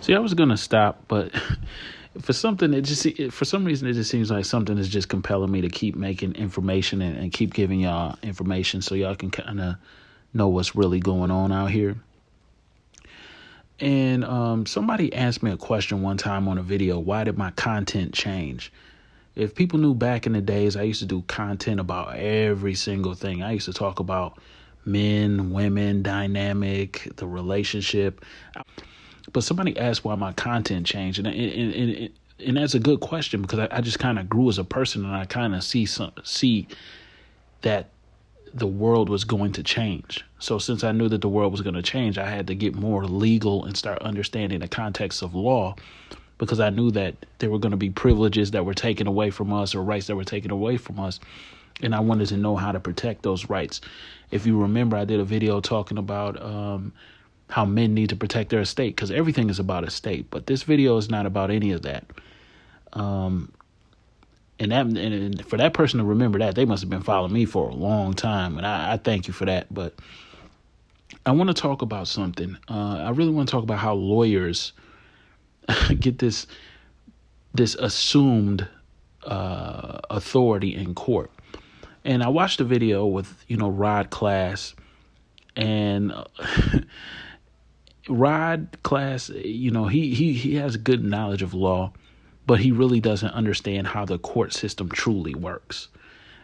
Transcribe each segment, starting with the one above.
See, I was gonna stop, but for some reason it just seems like something is just compelling me to keep making information and keep giving y'all information so y'all can kind of know what's really going on out here. And somebody asked me a question one time on a video: why did my content change? If people knew back in the days, I used to do content about every single thing. I used to talk about men, women, dynamic, the relationship. But somebody asked why my content changed, and that's a good question, because I just kind of grew as a person, and I kind of see that the world was going to change. So since I knew that the world was going to change, I had to get more legal and start understanding the context of law, because I knew that there were going to be privileges that were taken away from us or rights that were taken away from us. And I wanted to know how to protect those rights. If you remember, I did a video talking about how men need to protect their estate, because everything is about estate. But this video is not about any of that. And for that person to remember that, they must have been following me for a long time. And I thank you for that. But I want to talk about something. I really want to talk about how lawyers get this assumed authority in court. And I watched a video with, Rod Class, and Rod Class, he has good knowledge of law, but he really doesn't understand how the court system truly works.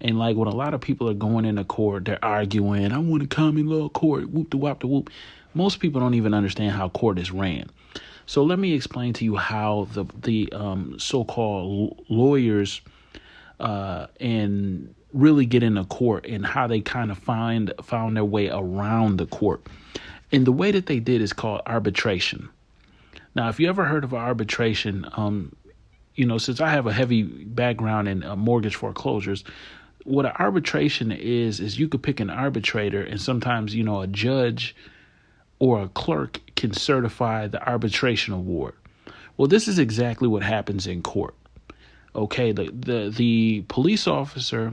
And like when a lot of people are going into court, they're arguing, I want a common law court, whoop de wop de whoop. Most people don't even understand how court is ran. So let me explain to you how the so-called lawyers and really get into court, and how they kind of found their way around the court. And the way that they did is called arbitration. Now, if you ever heard of arbitration, since I have a heavy background in mortgage foreclosures, what an arbitration is you could pick an arbitrator, and sometimes, a judge or a clerk can certify the arbitration award. Well, this is exactly what happens in court. Okay, the police officer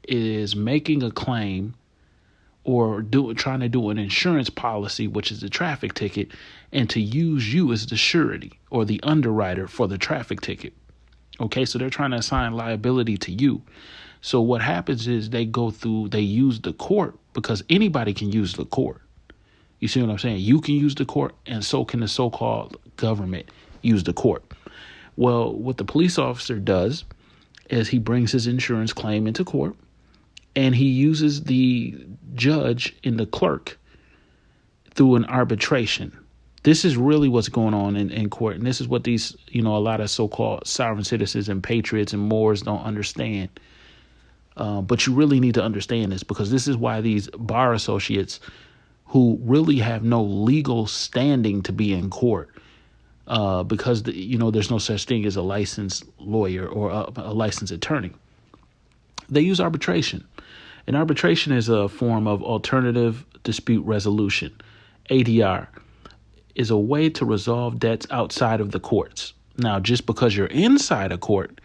is making a claim or trying to do an insurance policy, which is a traffic ticket, and to use you as the surety or the underwriter for the traffic ticket. Okay, so they're trying to assign liability to you. So what happens is they use the court, because anybody can use the court. You see what I'm saying? You can use the court, and so can the so-called government use the court. Well, what the police officer does is he brings his insurance claim into court, and he uses the judge and the clerk through an arbitration. This is really what's going on in court. And this is what these, a lot of so-called sovereign citizens and patriots and Moors don't understand. But you really need to understand this, because this is why these bar associates who really have no legal standing to be in court, because, there's no such thing as a licensed lawyer or a licensed attorney. They use arbitration. And arbitration is a form of alternative dispute resolution. ADR is a way to resolve debts outside of the courts. Now, just because you're inside a court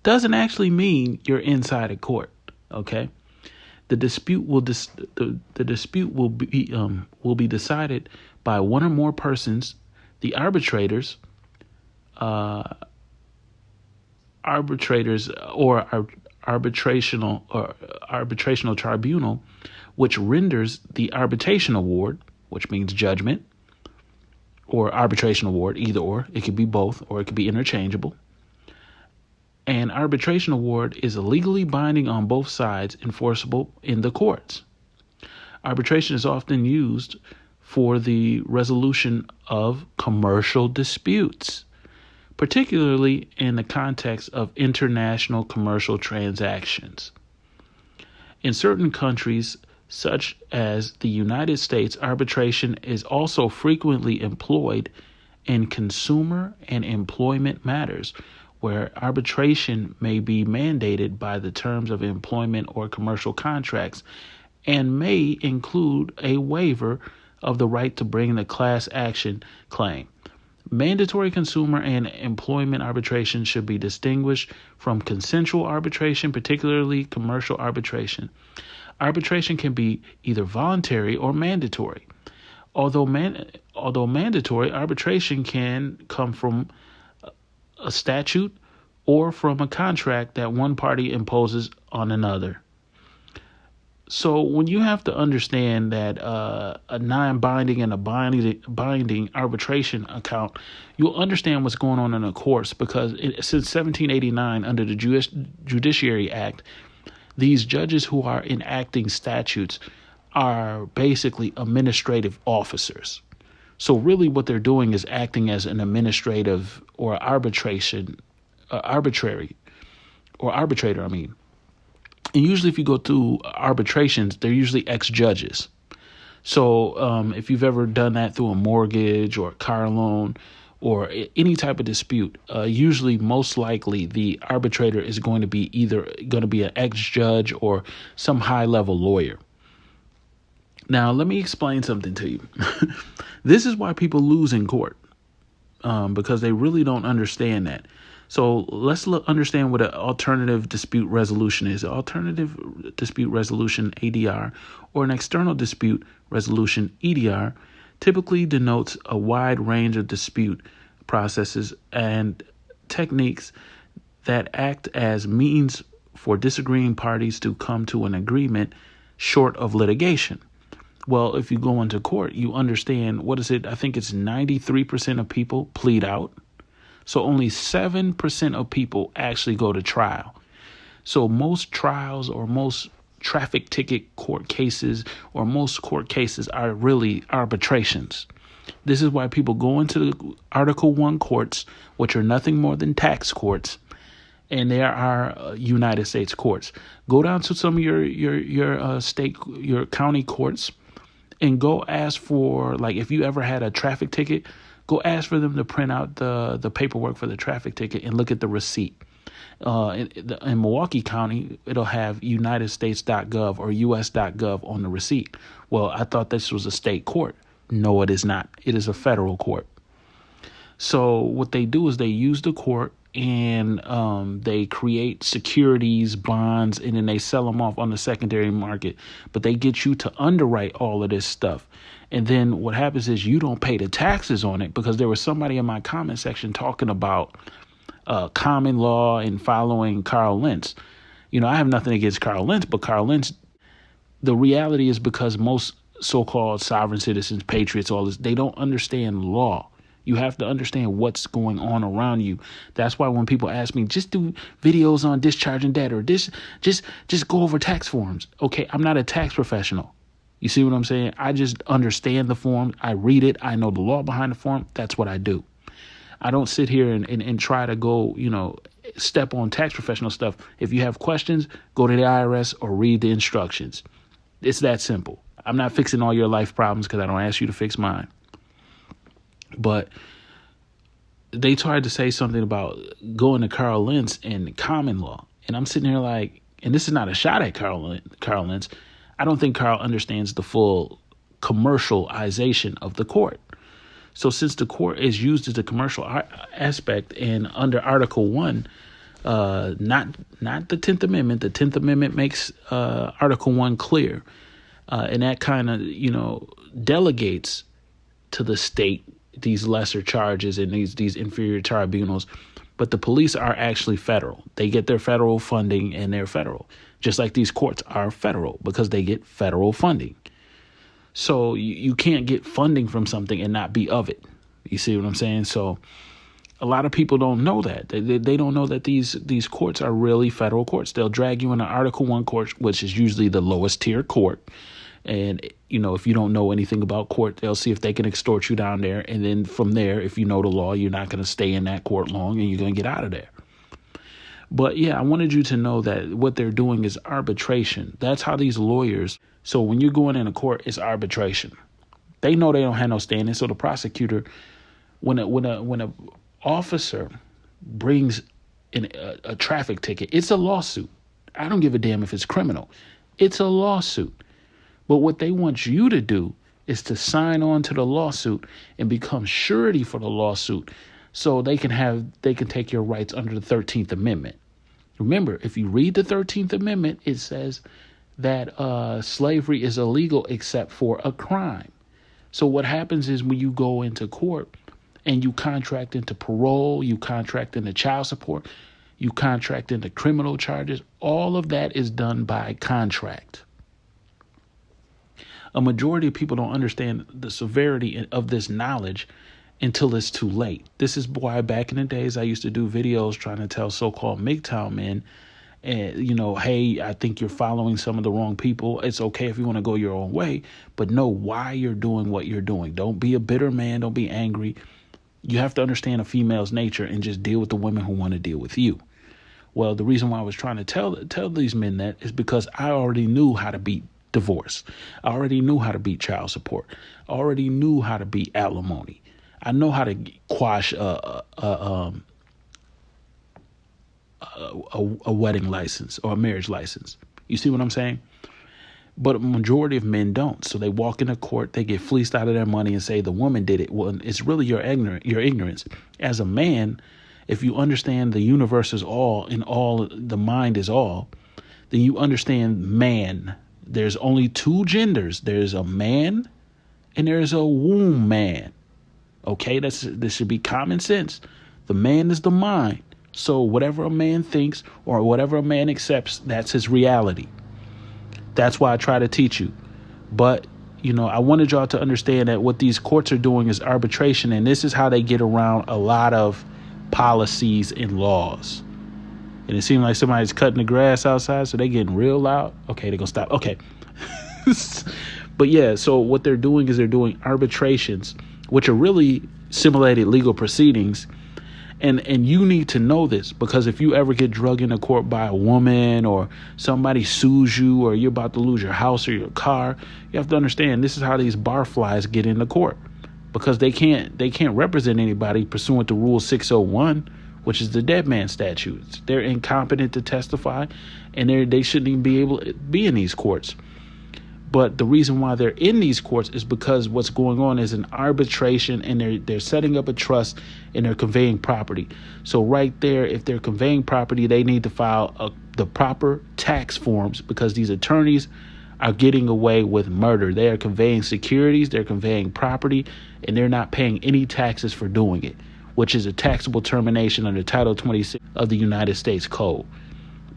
doesn't actually mean you're inside a court. Okay, the dispute will be decided by one or more persons, the arbitrators or arbitrational tribunal, which renders the arbitration award, which means judgment, or arbitration award, either or. It could be both, or it could be interchangeable. An arbitration award is legally binding on both sides, enforceable in the courts. Arbitration is often used for the resolution of commercial disputes, particularly in the context of international commercial transactions. In certain countries, such as the United States, arbitration is also frequently employed in consumer and employment matters, where arbitration may be mandated by the terms of employment or commercial contracts, and may include a waiver of the right to bring the class action claim. Mandatory consumer and employment arbitration should be distinguished from consensual arbitration, particularly commercial arbitration. Arbitration can be either voluntary or mandatory. Although mandatory, arbitration can come from a statute or from a contract that one party imposes on another. So when you have to understand that a non-binding and a binding arbitration account, you'll understand what's going on in the courts, because since 1789, under the Judiciary Act, these judges who are enacting statutes are basically administrative officers. So really what they're doing is acting as an administrative or arbitrator. And usually if you go through arbitrations, they're usually ex-judges. So if you've ever done that through a mortgage or a car loan or any type of dispute, usually most likely the arbitrator is going to be an ex-judge or some high-level lawyer. Now, let me explain something to you. This is why people lose in court, because they really don't understand that. So let's understand what an alternative dispute resolution is. Alternative dispute resolution, ADR, or an external dispute resolution, EDR, typically denotes a wide range of dispute processes and techniques that act as means for disagreeing parties to come to an agreement short of litigation. Well, if you go into court, you understand, I think it's 93% of people plead out. So only 7% of people actually go to trial. So most trials or most traffic ticket court cases or most court cases are really arbitrations. This is why people go into the Article 1 courts, which are nothing more than tax courts, and there are United States courts. Go down to some of your state, your county courts, and go ask for, like, if you ever had a traffic ticket, go ask for them to print out the paperwork for the traffic ticket and look at the receipt. In Milwaukee County, it'll have unitedstates.gov or us.gov on the receipt. Well, I thought this was a state court. No, it is not. It is a federal court. So what they do is they use the court and they create securities, bonds, and then they sell them off on the secondary market. But they get you to underwrite all of this stuff. And then what happens is you don't pay the taxes on it, because there was somebody in my comment section talking about common law and following Carl Lentz. I have nothing against Carl Lentz, but Carl Lentz, the reality is, because most so-called sovereign citizens, patriots, all this, they don't understand law. You have to understand what's going on around you. That's why when people ask me, just do videos on discharging debt or just go over tax forms. Okay, I'm not a tax professional. You see what I'm saying? I just understand the form. I read it. I know the law behind the form. That's what I do. I don't sit here and try to go, step on tax professional stuff. If you have questions, go to the IRS or read the instructions. It's that simple. I'm not fixing all your life problems because I don't ask you to fix mine. But they tried to say something about going to Carl Lentz and common law. And I'm sitting here like, and this is not a shot at Carl Lentz. I don't think Carl understands the full commercialization of the court. So since the court is used as a commercial aspect, and under Article 1, not the 10th Amendment, the 10th Amendment makes Article 1 clear. And that kind of, delegates to the state these lesser charges and these inferior tribunals. But the police are actually federal. They get their federal funding and they're federal. Just like these courts are federal because they get federal funding. So you can't get funding from something and not be of it. You see what I'm saying? So a lot of people don't know that. They don't know that these courts are really federal courts. They'll drag you in an Article 1 court, which is usually the lowest tier court. And, if you don't know anything about court, they'll see if they can extort you down there. And then from there, if you know the law, you're not going to stay in that court long and you're going to get out of there. But yeah, I wanted you to know that what they're doing is arbitration. That's how these lawyers. So when you're going in a court, it's arbitration. They know they don't have no standing. So the prosecutor, when a officer brings in a traffic ticket, it's a lawsuit. I don't give a damn if it's criminal. It's a lawsuit. But what they want you to do is to sign on to the lawsuit and become surety for the lawsuit, so they can take your rights under the 13th Amendment. Remember, if you read the 13th Amendment, it says that slavery is illegal except for a crime. So what happens is when you go into court and you contract into parole, you contract into child support, you contract into criminal charges, all of that is done by contract. A majority of people don't understand the severity of this knowledge until it's too late. This is why back in the days I used to do videos trying to tell so-called MGTOW men, and hey, I think you're following some of the wrong people. It's okay if you want to go your own way, but know why you're doing what you're doing. Don't be a bitter man. Don't be angry. You have to understand a female's nature and just deal with the women who want to deal with you. Well, the reason why I was trying to tell these men that is because I already knew how to beat divorce. I already knew how to beat child support. I already knew how to beat alimony. I know how to quash a wedding license or a marriage license. You see what I'm saying? But a majority of men don't. So they walk into court, they get fleeced out of their money and say the woman did it. Well, it's really your ignorance. As a man, if you understand the universe is all and all the mind is all, then you understand man. There's only two genders. There's a man and there's a womb man. Okay, this should be common sense. The man is the mind. So whatever a man thinks or whatever a man accepts, that's his reality. That's why I try to teach you. But, I wanted y'all to understand that what these courts are doing is arbitration. And this is how they get around a lot of policies and laws. And it seems like somebody's cutting the grass outside, so they're getting real loud. Okay, they're going to stop. Okay. But yeah, so what they're doing is they're doing arbitrations, which are really simulated legal proceedings. And you need to know this, because if you ever get drugged into court by a woman or somebody sues you or you're about to lose your house or your car, you have to understand this is how these barflies get into court, because they can't represent anybody pursuant to Rule 601, which is the dead man statutes. They're incompetent to testify, and they shouldn't even be able to be in these courts. But the reason why they're in these courts is because what's going on is an arbitration, and they're setting up a trust and they're conveying property. So right there, if they're conveying property, they need to file the proper tax forms, because these attorneys are getting away with murder. They are conveying securities, they're conveying property, and they're not paying any taxes for doing it, which is a taxable termination under Title 26 of the United States Code.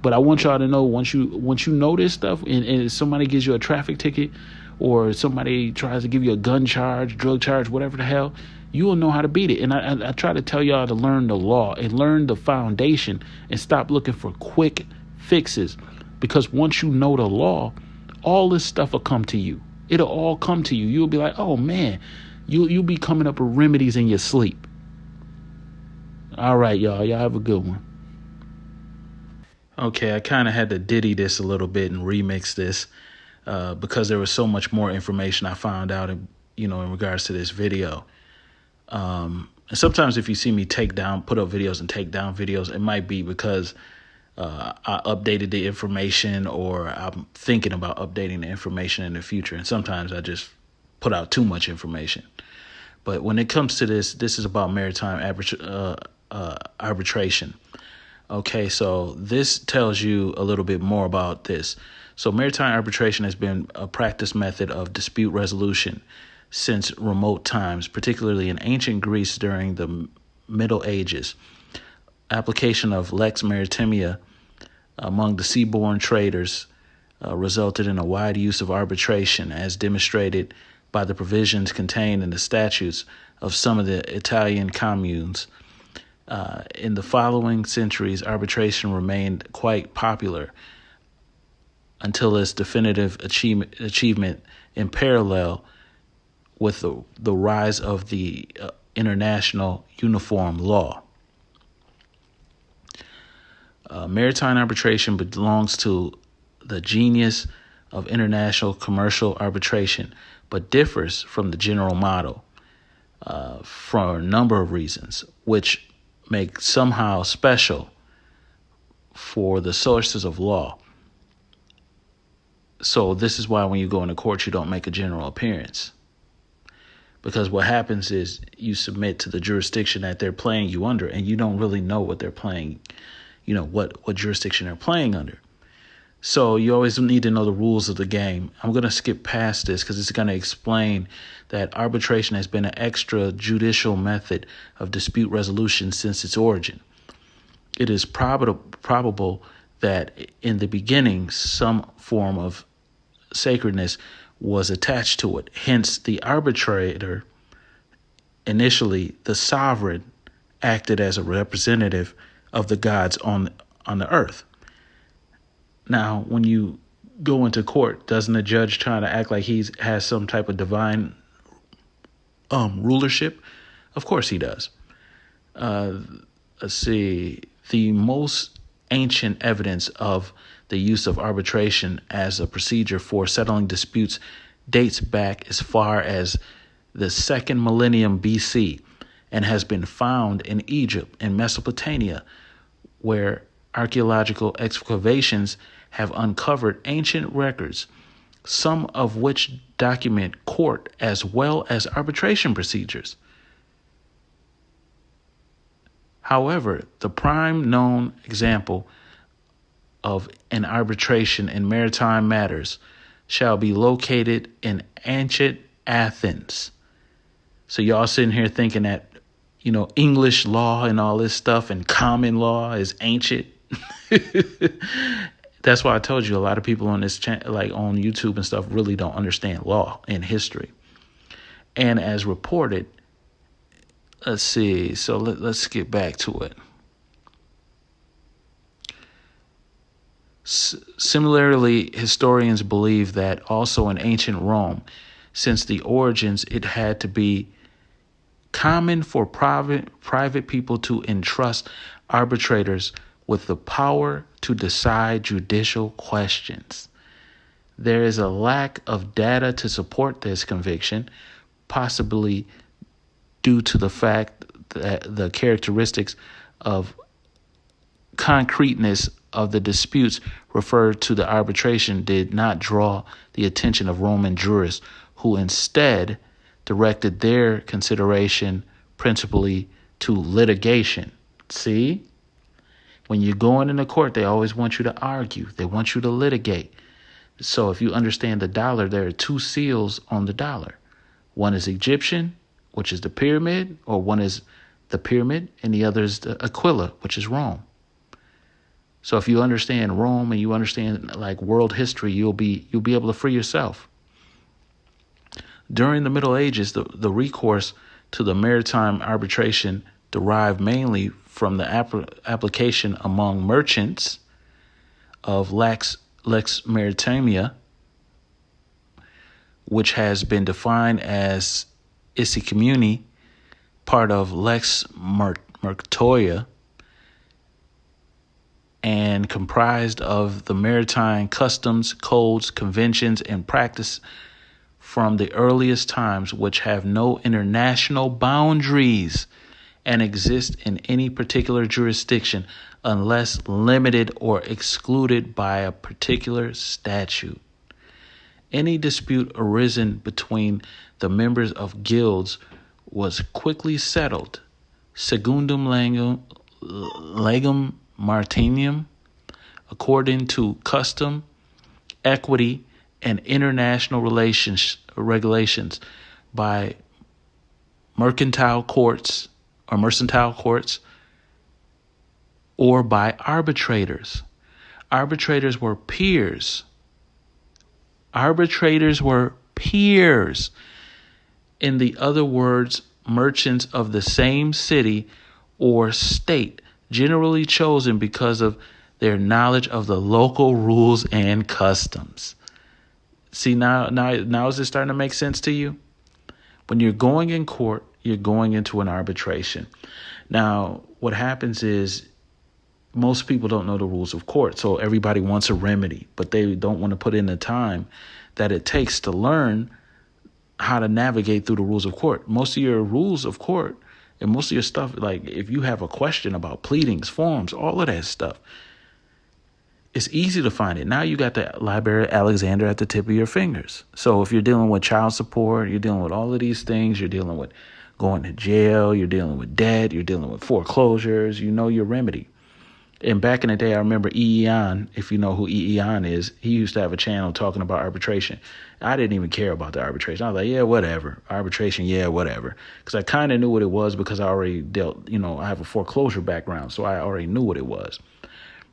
But I want y'all to know, once you know this stuff, and somebody gives you a traffic ticket, or somebody tries to give you a gun charge, drug charge, whatever the hell, you will know how to beat it. And I try to tell y'all to learn the law and learn the foundation and stop looking for quick fixes. Because once you know the law, all this stuff will come to you. It'll all come to you. You'll be like, oh man, you'll be coming up with remedies in your sleep. All right, y'all. Y'all have a good one. Okay, I kind of had to ditty this a little bit and remix this because there was so much more information I found out, in regards to this video. And sometimes if you see me put up videos and take down videos, it might be because I updated the information, or I'm thinking about updating the information in the future. And sometimes I just put out too much information. But when it comes to this is about maritime arbitration. Okay, so this tells you a little bit more about this. So maritime arbitration has been a practice method of dispute resolution since remote times, particularly in ancient Greece during the Middle Ages. Application of Lex Maritimia among the seaborne traders resulted in a wide use of arbitration, as demonstrated by the provisions contained in the statutes of some of the Italian communes. In the following centuries, arbitration remained quite popular until its definitive achievement in parallel with the rise of the international uniform law. Maritime arbitration belongs to the genus of international commercial arbitration, but differs from the general model for a number of reasons, which make somehow special for the sources of law. So this is why when you go into court, you don't make a general appearance. Because what happens is you submit to the jurisdiction that they're playing you under, and you don't really know what they're playing, what jurisdiction they're playing under. So you always need to know the rules of the game. I'm going to skip past this because it's going to explain that arbitration has been an extrajudicial method of dispute resolution since its origin. It is probable that in the beginning some form of sacredness was attached to it. Hence, the arbitrator, initially the sovereign, acted as a representative of the gods on the earth. Now, when you go into court, doesn't the judge try to act like he has some type of divine rulership? Of course he does. Let's see. The most ancient evidence of the use of arbitration as a procedure for settling disputes dates back as far as the second millennium BC and has been found in Egypt and Mesopotamia, where archaeological excavations have uncovered ancient records, some of which document court as well as arbitration procedures. However, the prime known example of an arbitration in maritime matters shall be located in ancient Athens. So y'all sitting here thinking that, English law and all this stuff and common law is ancient. That's why I told you a lot of people on this channel, like on YouTube and stuff, really don't understand law and history. And as reported, let's see. So let's get back to it. Similarly, historians believe that also in ancient Rome, since the origins, it had to be common for private people to entrust arbitrators with the power to decide judicial questions. There is a lack of data to support this conviction, possibly due to the fact that the characteristics of concreteness of the disputes referred to the arbitration did not draw the attention of Roman jurists, who instead directed their consideration principally to litigation. See? When you're going into court, they always want you to argue. They want you to litigate. So if you understand the dollar, there are two seals on the dollar. One is Egyptian, which is the pyramid, or one is the pyramid, and the other is the Aquila, which is Rome. So if you understand Rome and you understand like world history, you'll be able to free yourself. During the Middle Ages, the recourse to the maritime arbitration derived mainly from the application among merchants of lex maritimia, which has been defined as esse communi, part of lex mercatoria, and comprised of the maritime customs, codes, conventions, and practice from the earliest times, which have no international boundaries and exist in any particular jurisdiction unless limited or excluded by a particular statute. Any dispute arisen between the members of guilds was quickly settled, secundum legum martium, according to custom, equity, and international regulations by mercantile courts or by arbitrators. Arbitrators were peers. In the other words, merchants of the same city or state, generally chosen because of their knowledge of the local rules and customs. See, now is it starting to make sense to you? When you're going in court, you're going into an arbitration. Now, what happens is most people don't know the rules of court, so everybody wants a remedy, but they don't want to put in the time that it takes to learn how to navigate through the rules of court. Most of your rules of court and most of your stuff, like if you have a question about pleadings, forms, all of that stuff, it's easy to find it. Now you got the Library of Alexander at the tip of your fingers. So if you're dealing with child support, you're dealing with all of these things, you're dealing with going to jail, you're dealing with debt, you're dealing with foreclosures, you know your remedy. And back in the day, I remember Eon, if you know who Eon is, he used to have a channel talking about arbitration. I didn't even care about the arbitration. I was like, yeah, whatever. Arbitration, yeah, whatever. Because I kind of knew what it was because I already dealt, I have a foreclosure background, so I already knew what it was.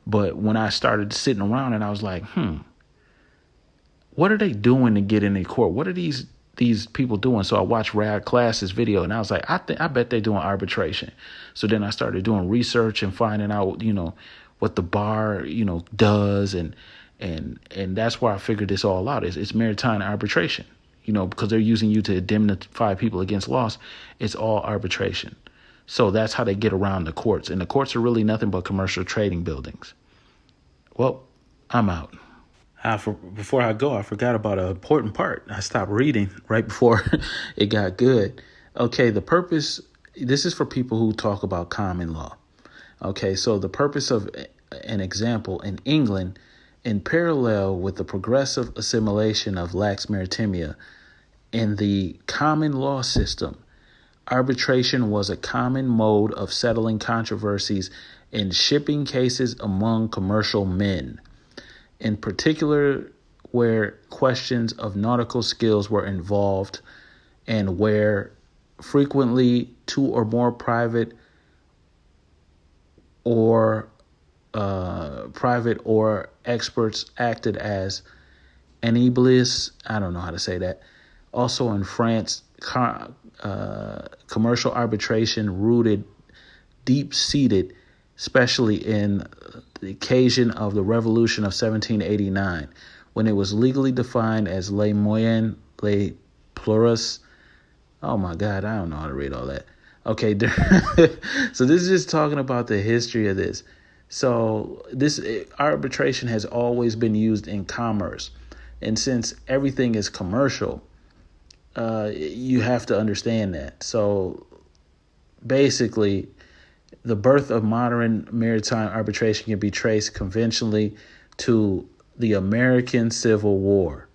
But when I started sitting around and I was like, what are they doing to get into court? What are these people doing? So I watched Rad Class's video and I was like, I bet they're doing arbitration. So then I started doing research and finding out, what the bar, does. And that's where I figured this all out. It's maritime arbitration, because they're using you to indemnify people against loss. It's all arbitration. So that's how they get around the courts. And the courts are really nothing but commercial trading buildings. Well, I'm out. Before I go, I forgot about an important part. I stopped reading right before it got good. Okay, the purpose, this is for people who talk about common law. Okay, so the purpose of an example in England, in parallel with the progressive assimilation of Lex Maritimia in the common law system, arbitration was a common mode of settling controversies in shipping cases among commercial men. In particular, where questions of nautical skills were involved and where frequently two or more private or experts acted as enablers. I don't know how to say that. Also in France, commercial arbitration rooted deep-seated, especially in the occasion of the Revolution of 1789, when it was legally defined as les moyens, les plurus. Oh my God, I don't know how to read all that. Okay, so this is just talking about the history of this. So this arbitration has always been used in commerce. And since everything is commercial, you have to understand that. So basically, the birth of modern maritime arbitration can be traced conventionally to the American Civil War,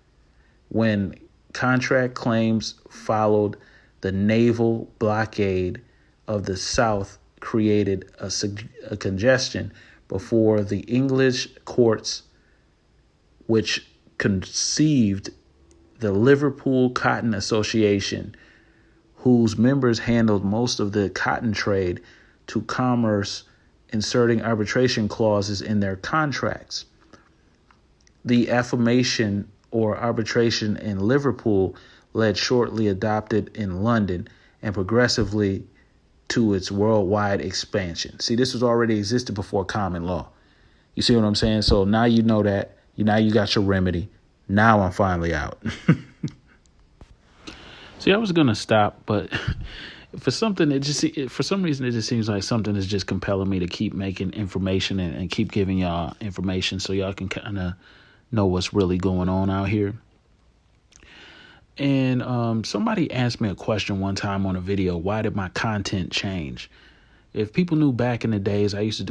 when contract claims followed the naval blockade of the South created a congestion before the English courts, which conceived the Liverpool Cotton Association, whose members handled most of the cotton trade, to commerce, inserting arbitration clauses in their contracts. The affirmation or arbitration in Liverpool led shortly adopted in London and progressively to its worldwide expansion. See, this was already existed before common law. You see what I'm saying? So now you know that. Now you got your remedy. Now I'm finally out. See, I was going to stop, but for some reason, it just seems like something is just compelling me to keep making information and keep giving y'all information so y'all can kind of know what's really going on out here. And somebody asked me a question one time on a video: why did my content change? If people knew back in the days, I used to do